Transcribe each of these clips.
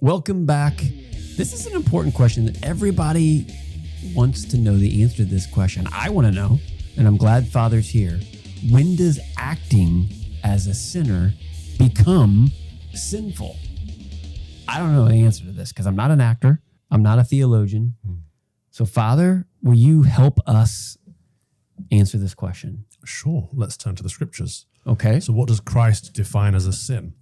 Welcome back. This is an important question that everybody wants to know the answer to this question. I want to know, and I'm glad Father's here. When does acting as a sinner become sinful? I don't know the answer to this because I'm not an actor. I'm not a theologian. So, Father, will you help us answer this question? Sure. Let's turn to the scriptures. Okay. So what does Christ define as a sin?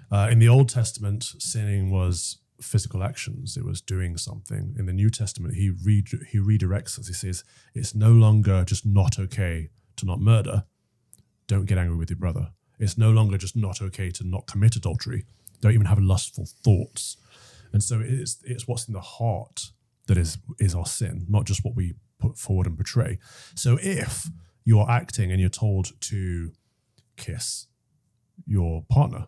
In the Old Testament, sinning was physical actions. It was doing something. In the New Testament, he redirects us. He says, it's no longer just not okay to not murder. Don't get angry with your brother. It's no longer just not okay to not commit adultery. Don't even have lustful thoughts. And so it's what's in the heart that is our sin, not just what we put forward and portray. So if you're acting and you're told to kiss your partner,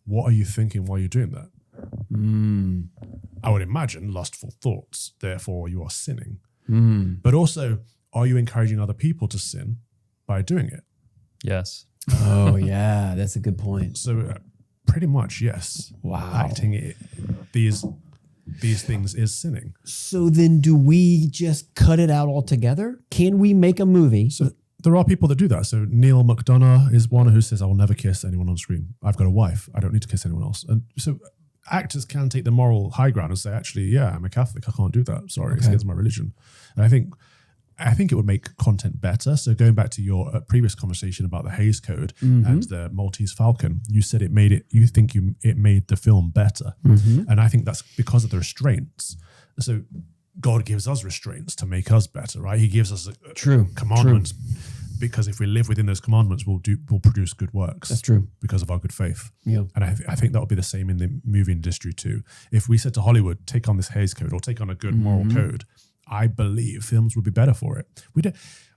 what are you thinking while you're doing that? I would imagine lustful thoughts. Therefore, you are sinning. But also, are you encouraging other people to sin by doing it? Yes. Oh, yeah. That's a good point. So pretty much, yes. Wow. Acting these things is sinning. So then do we just cut it out altogether? Can we make a movie? So there are people that do that. So Neil McDonough is one who says, I will never kiss anyone on screen. I've got a wife. I don't need to kiss anyone else. And so actors can take the moral high ground and say, actually, yeah, I'm a Catholic. I can't do that. Sorry, it's against my religion. And I think it would make content better. So going back to your previous conversation about the Hays Code and the Maltese Falcon, you said it made the film better. And I think that's because of the restraints. So God gives us restraints to make us better, right? He gives us commandments because if we live within those commandments, we'll produce good works. That's true. Because of our good faith. Yeah. And I think that would be the same in the movie industry too. If we said to Hollywood, take on this Hays Code or take on a good moral code, I believe films would be better for it.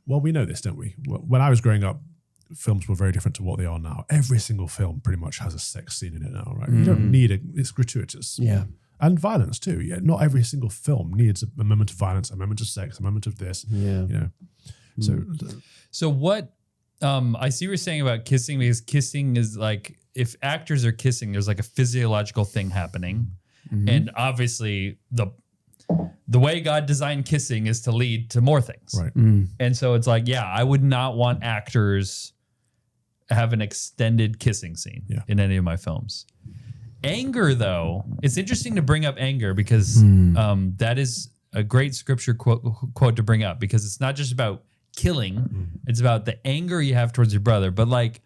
We know this, don't we? When I was growing up, films were very different to what they are now. Every single film pretty much has a sex scene in it now, right? You don't need it. It's gratuitous. Yeah. And violence too. Yeah. Not every single film needs a moment of violence, a moment of sex, a moment of this. Yeah. You know. So what I see what you're saying about kissing, because kissing is like, if actors are kissing, there's like a physiological thing happening. And obviously the way God designed kissing is to lead to more things. Right. And so it's like, yeah, I would not want actors have an extended kissing scene in any of my films. Anger, though, it's interesting to bring up anger because that is a great scripture quote to bring up, because it's not just about killing, it's about the anger you have towards your brother. But like,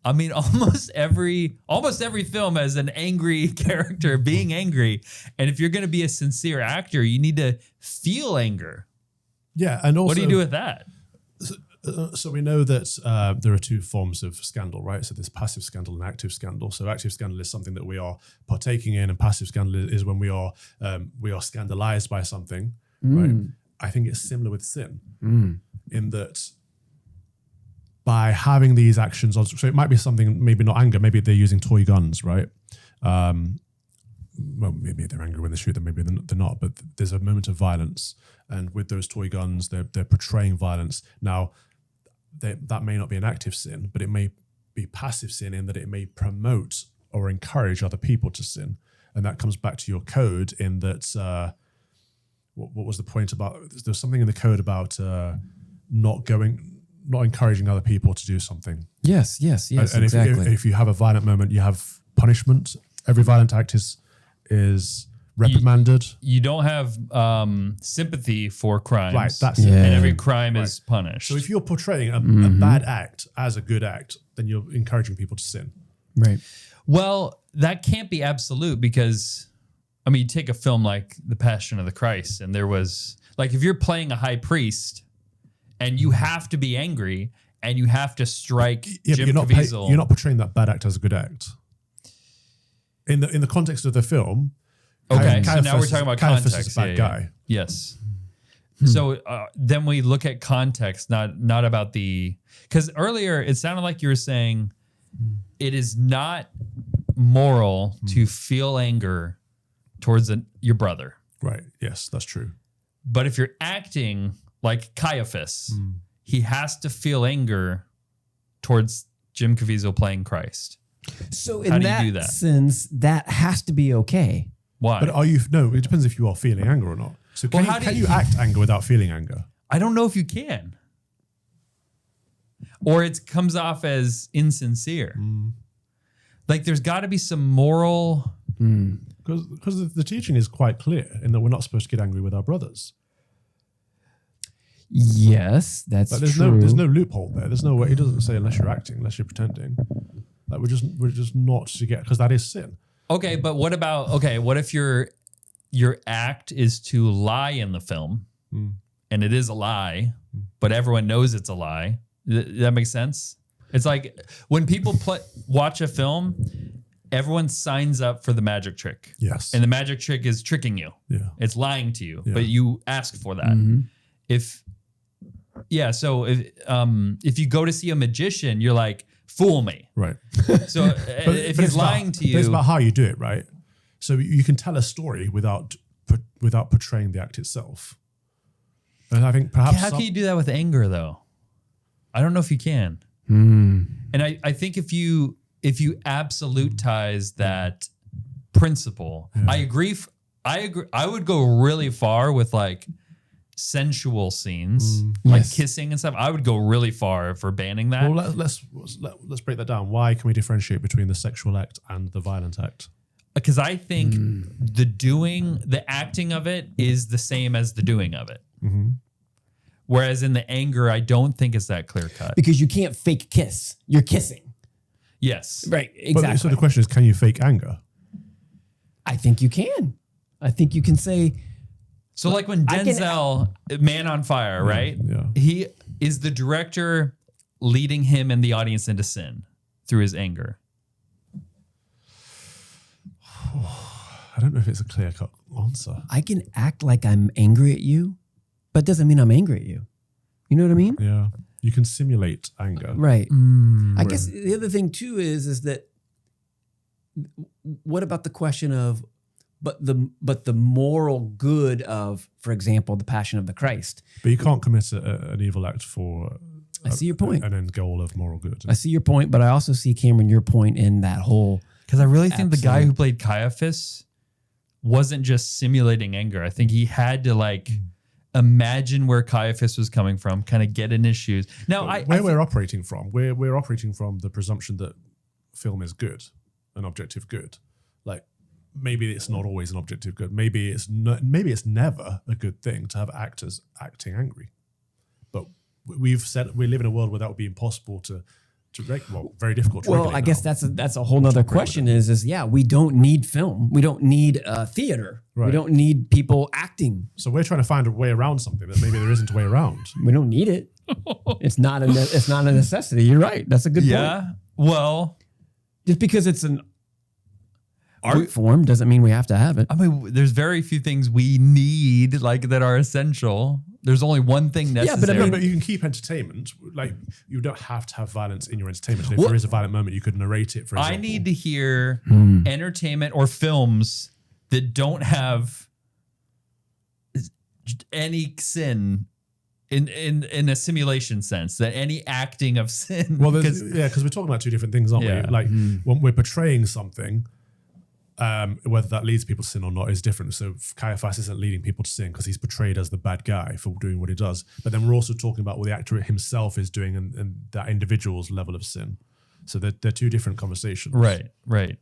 I mean, almost every film has an angry character being angry. And if you're going to be a sincere actor, you need to feel anger. Yeah. And also, what do you do with that? So we know that there are two forms of scandal, right? So there's passive scandal and active scandal. So active scandal is something that we are partaking in, and passive scandal is when we are scandalized by something, right? I think it's similar with sin in that by having these actions on, so it might be something, maybe not anger, maybe they're using toy guns, right? Well, maybe they're angry when they shoot them, maybe they're not, but there's a moment of violence. And with those toy guns, they're portraying violence. Now, that may not be an active sin, but it may be passive sin in that it may promote or encourage other people to sin. And that comes back to your code in that, what was the point about, there's something in the code about not encouraging other people to do something. Yes, and exactly. if you have a violent moment, you have punishment. Every violent act is reprimanded. You don't have sympathy for crimes. Right, that's it. And every crime is punished. So if you're portraying a bad act as a good act, then you're encouraging people to sin. Right. Well, that can't be absolute because, I mean, you take a film like The Passion of the Christ, and there was, like, if you're playing a high priest and you have to be angry and you have to strike Jim Caviezel. You're not portraying that bad act as a good act. In the context of the film, okay, so now we're talking about Caiaphas context. is a bad guy. Yes. So then we look at context, not about the, because earlier it sounded like you were saying it is not moral to feel anger towards your brother. Right. Yes, that's true. But if you're acting like Caiaphas, he has to feel anger towards Jim Caviezel playing Christ. So How in do you do that that? sense, that has to be okay. Why? But it depends if you are feeling anger or not. So can you act anger without feeling anger? I don't know if you can. Or it comes off as insincere. Like there's got to be some moral... Because the teaching is quite clear in that we're not supposed to get angry with our brothers. Yes, that's true. There's no loophole there. There's no way. It doesn't say unless you're acting, unless you're pretending. Like we're just not to get, because that is sin. Okay, but what if your act is to lie in the film, and it is a lie, but everyone knows it's a lie? That makes sense? It's like when people watch a film, everyone signs up for the magic trick. Yes. And the magic trick is tricking you. Yeah. It's lying to you, Yeah. but you ask for that. So if you go to see a magician, you're like, fool me. Right. So if he's lying to you. But it's about how you do it, right? So you can tell a story without portraying the act itself. And I think perhaps... How can you do that with anger, though? I don't know if you can. And I think if you absolutize that principle, I agree. I would go really far with like sensual scenes, like kissing and stuff. I would go really far for banning that. Well, let's break that down. Why can we differentiate between the sexual act and the violent act? Because I think the acting of it is the same as the doing of it. Whereas in the anger, I don't think it's that clear cut. Because you can't fake kiss. You're kissing. Yes. Right, exactly. So the question is, can you fake anger? I think you can. I think you can say... So like when Denzel, Man on Fire, right? Yeah. He is the director leading him and the audience into sin through his anger. I don't know if it's a clear-cut answer. I can act like I'm angry at you, but it doesn't mean I'm angry at you. You know what I mean? Yeah. You can simulate anger. Right. I guess the other thing too is that what about the question of but the moral good of, for example, the Passion of the Christ? But you can't commit an evil act for I see your point. an end goal of moral good. I see your point, but I also see, Cameron, your point in that whole... Because I really think the guy who played Caiaphas wasn't just simulating anger. I think he had to like imagine where Caiaphas was coming from, kind of get in his shoes. Now, we're operating from, we're operating from the presumption that film is good, an objective good. Like maybe it's not always an objective good. Maybe it's never a good thing to have actors acting angry. But we've said we live in a world where that would be impossible to very difficult to regulate. I guess that's a whole nother question is we don't need film. We don't need theater. Right. We don't need people acting. So we're trying to find a way around something that maybe there isn't a way around. We don't need it. It's not a necessity. You're right. That's a good point. Yeah. Well, just because it's an art form doesn't mean we have to have it. I mean, there's very few things we need like that are essential. There's only one thing necessary. Yeah, but you can keep entertainment. Like you don't have to have violence in your entertainment. And if there is a violent moment, you could narrate it. For example, I need to hear entertainment or films that don't have any sin in a simulation sense, that any acting of sin. Well, because we're talking about two different things, aren't we? Like when we're portraying something. Whether that leads people to sin or not is different. So Caiaphas isn't leading people to sin because he's portrayed as the bad guy for doing what he does. But then we're also talking about what the actor himself is doing and that individual's level of sin. So they're two different conversations. Right.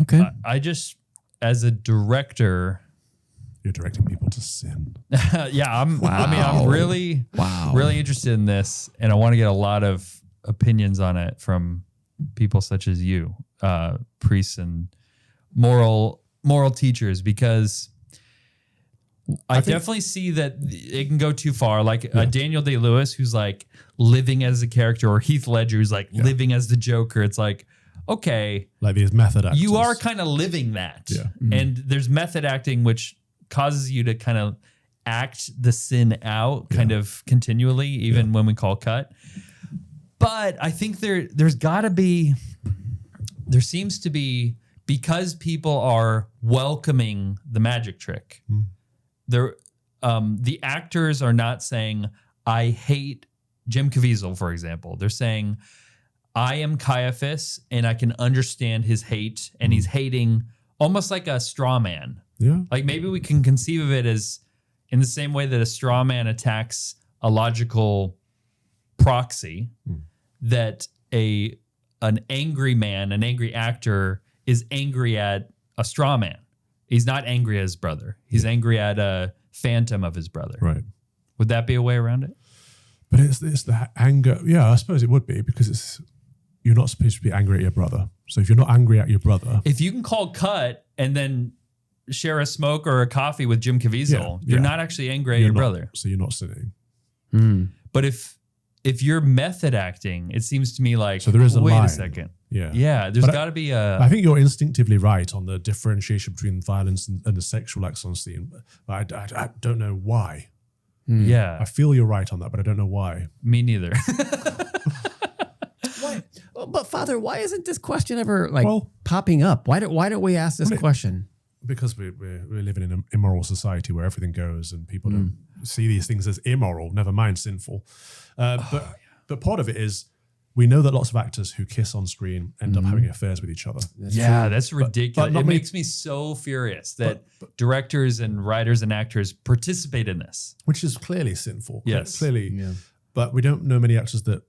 Okay. I just, as a director... You're directing people to sin. I'm really interested in this, and I want to get a lot of opinions on it from people such as you, priests and moral teachers, because I definitely see that it can go too far. Like Daniel Day-Lewis, who's like living as a character, or Heath Ledger, who's like living as the Joker. It's like, okay, like these method actors. You are kind of living that. Yeah. And there's method acting, which causes you to kind of act the sin out kind of continually, even when we call cut. But I think there seems to be, because people are welcoming the magic trick, the actors are not saying, I hate Jim Caviezel, for example. They're saying, I am Caiaphas and I can understand his hate, and he's hating almost like a straw man. Yeah. Like maybe we can conceive of it as in the same way that a straw man attacks a logical proxy, that an angry man, an angry actor is angry at a straw man. He's not angry at his brother. He's angry at a phantom of his brother. Right. Would that be a way around it? But it's the anger. Yeah, I suppose it would be, because you're not supposed to be angry at your brother. So if you're not angry at your brother, If you can call cut and then share a smoke or a coffee with Jim Caviezel, you're not actually angry at your brother. So you're not sinning. But if you're method acting, it seems to me like, So there is a wait line. a second. Yeah. Yeah, there's got to be I think you're instinctively right on the differentiation between violence and the sexual acts on scene. But I don't know why. Yeah, I feel you're right on that, but I don't know why. me neither. Why? But Father, why isn't this question ever popping up? Why don't we ask this question? Because we're living in an immoral society where everything goes and people don't see these things as immoral, never mind sinful. But part of it is we know that lots of actors who kiss on screen end up having affairs with each other. That's ridiculous. but It makes me so furious that directors and writers and actors participate in this. Which is clearly sinful. Yes. Clearly. Yeah. But we don't know many actors that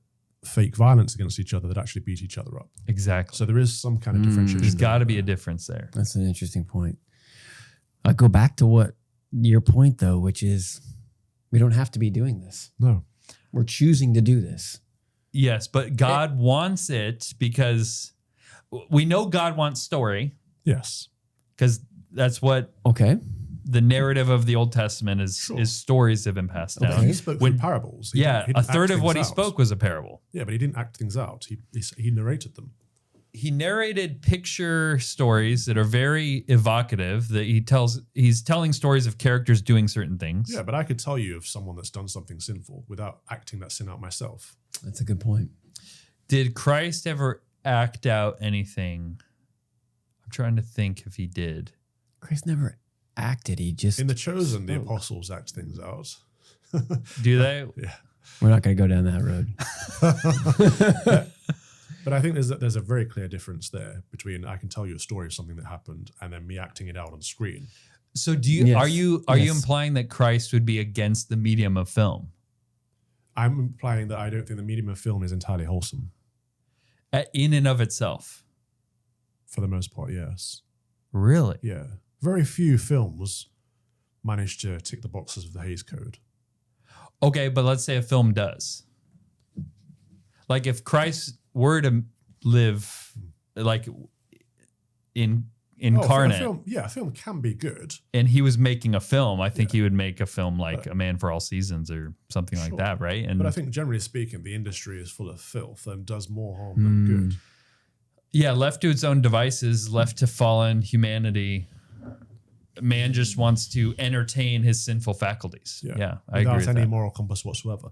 fake violence against each other that actually beat each other up. Exactly. So there is some kind of differentiation. There's got to be a difference there. That's an interesting point. I go back to what your point though, which is we don't have to be doing this. No. We're choosing to do this. Yes, but God wants it because we know God wants story, Yes. because that's what Okay. the narrative of the Old Testament is. Sure. Is stories have been passed down. He spoke through parables. He Yeah, didn't a act third of things what he out. spoke was a parable. Yeah, but he didn't act things out. He narrated them. He narrated picture stories that are very evocative. That he's telling stories of characters doing certain things. Yeah, but I could tell you of someone that's done something sinful without acting that sin out myself. That's a good point. Did Christ ever act out anything? I'm trying to think if he did. Christ never acted. He just In The Chosen, the spoke. apostles act things out. Do they? Yeah. We're not going to go down that road. But I think there's a very clear difference there between I can tell you a story of something that happened and then me acting it out on screen. So do you? Yes. Are you Yes. implying that Christ would be against the medium of film I'm implying that I don't think the medium of film is entirely wholesome. in and of itself? For the most part, yes. Really? Yeah. Very few films manage to tick the boxes of the Hays Code. Okay, but let's say a film does. Like if Christ were to live like incarnate, A film can be good. and he was making a film, I think he would make a film like A Man for All Seasons or something like Sure. that, right? And But I think generally speaking, the industry is full of filth and does more harm than good. yeah, left to its own devices, left to fallen humanity, man just wants to entertain his sinful faculties. Yeah, I agree Without with any that. moral compass whatsoever.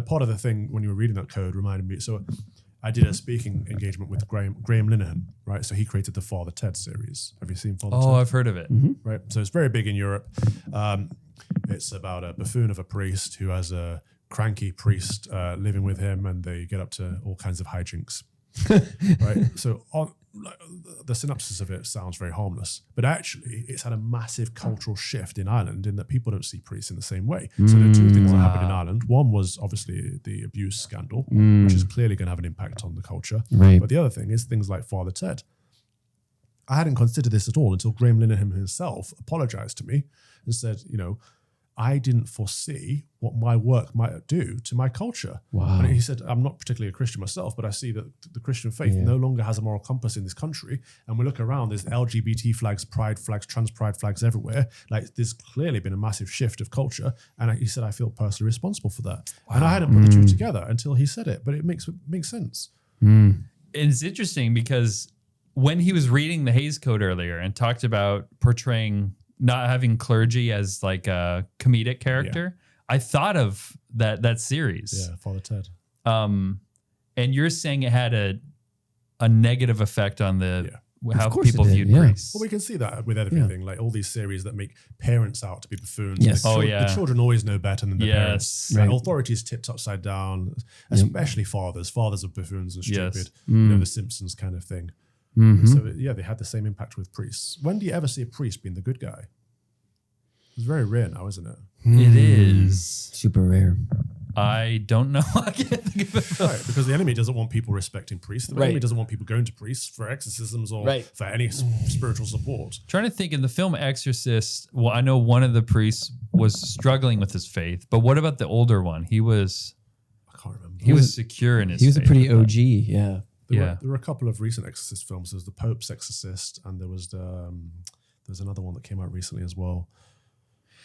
Part of the thing when you were reading that code reminded me. So I did a speaking engagement with Graham Linehan, right? So he created the Father Ted series. Have you seen Father Ted? Oh, I've heard of it. Right. So it's very big in Europe. It's about a buffoon of a priest who has a cranky priest living with him, and they get up to all kinds of hijinks. Right. So the synopsis of it sounds very harmless, but actually it's had a massive cultural shift in Ireland in that people don't see priests in the same way. So there are two things that happened in Ireland. One was obviously the abuse scandal, which is clearly going to have an impact on the culture. Right. But the other thing is things like Father Ted. I hadn't considered this at all until Graham Linehan himself apologized to me and said, I didn't foresee what my work might do to my culture. Wow. And he said, I'm not particularly a Christian myself, but I see that the Christian faith no longer has a moral compass in this country. And we look around, there's LGBT flags, pride flags, trans pride flags everywhere. Like there's clearly been a massive shift of culture. And he said, I feel personally responsible for that. Wow. And I hadn't put the two together until he said it, but it makes sense. And it's interesting because when he was reading the Hays Code earlier and talked about portraying not having clergy as like a comedic character, I thought of that series. Yeah, Father Ted. And you're saying it had a negative effect on how course people it did, viewed yeah. priests. Well, we can see that with everything, like all these series that make parents out to be buffoons. Yes. The children always know better than their parents. Yes. Right. And authority is tipped upside down, especially fathers. Fathers are buffoons and Yes. stupid. The Simpsons kind of thing. So, they had the same impact with priests. When do you ever see a priest being the good guy? It's very rare now, isn't it? It is. Super rare. I don't know. I can't think of it. Right, because the enemy doesn't want people respecting priests. The Right. enemy doesn't want people going to priests for exorcisms or Right. for any spiritual support. Trying to think in the film Exorcist. Well, I know one of the priests was struggling with his faith, but what about the older one? He was I can't remember. secure in his. He was a faith pretty with OG, yeah. There were a couple of recent Exorcist films. There's the Pope's Exorcist, and there's another one that came out recently as well.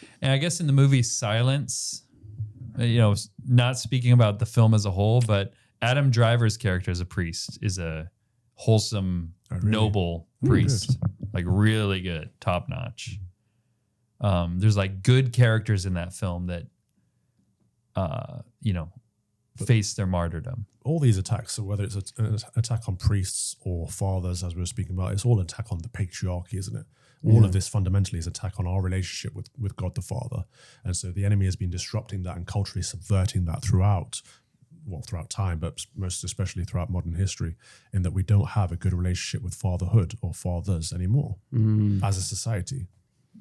that. And I guess in the movie Silence, not speaking about the film as a whole, but Adam Driver's character as a priest is a wholesome, noble priest, like really good, top notch. There's like good characters in that film that, face their martyrdom. All these attacks, so whether it's an attack on priests or fathers, as we were speaking about, it's all an attack on the patriarchy, isn't it? All of this fundamentally is an attack on our relationship with God the Father. And so the enemy has been disrupting that and culturally subverting that throughout time, but most especially throughout modern history, in that we don't have a good relationship with fatherhood or fathers anymore as a society.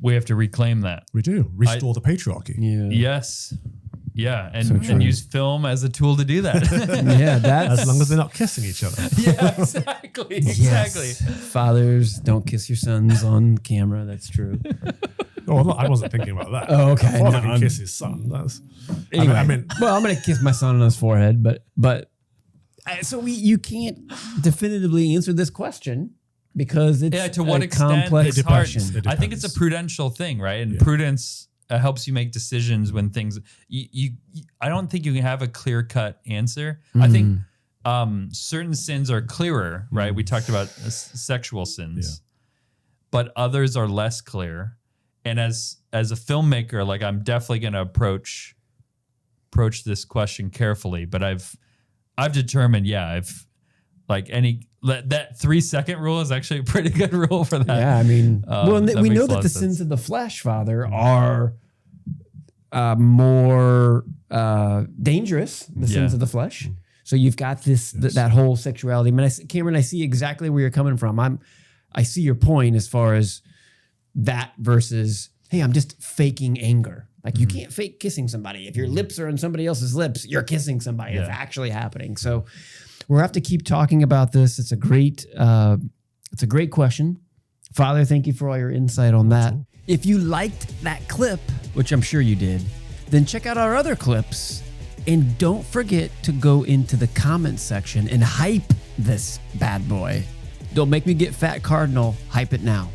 We have to reclaim that. We do. Restore the patriarchy. Yeah. Yes. Yeah, and use film as a tool to do that. Yeah, that's As long as they're not kissing each other. Yeah, exactly. Exactly. Yes. Fathers, don't kiss your sons on camera. That's true. Oh, I wasn't thinking about that. Oh, okay. A father No, can kiss his son. That's. Anyway, I mean, well, I'm gonna kiss my son on his forehead, but so you can't definitively answer this question because it's to what a extent complex it's hard. question. I think it's a prudential thing, right? And prudence helps you make decisions when things. I don't think you can have a clear cut answer. I think certain sins are clearer, right? We talked about sexual sins, but others are less clear. And as a filmmaker, like I'm definitely going to approach this question carefully. But I've determined, that 3-second rule is actually a pretty good rule for that. Yeah, I mean, we know that the sense. sins of the flesh, Father, are more dangerous. The sins of the flesh. So you've got that whole sexuality. I mean, Cameron, I see exactly where you're coming from. I see your point as far as that versus, hey, I'm just faking anger. Like you can't fake kissing somebody. If your lips are on somebody else's lips, you're kissing somebody. It's actually happening. So we'll have to keep talking about this. It's a great question. Father, thank you for all your insight on that. If you liked that clip, which I'm sure you did, then check out our other clips. And don't forget to go into the comments section and hype this bad boy. Don't make me get fat cardinal. Hype it now.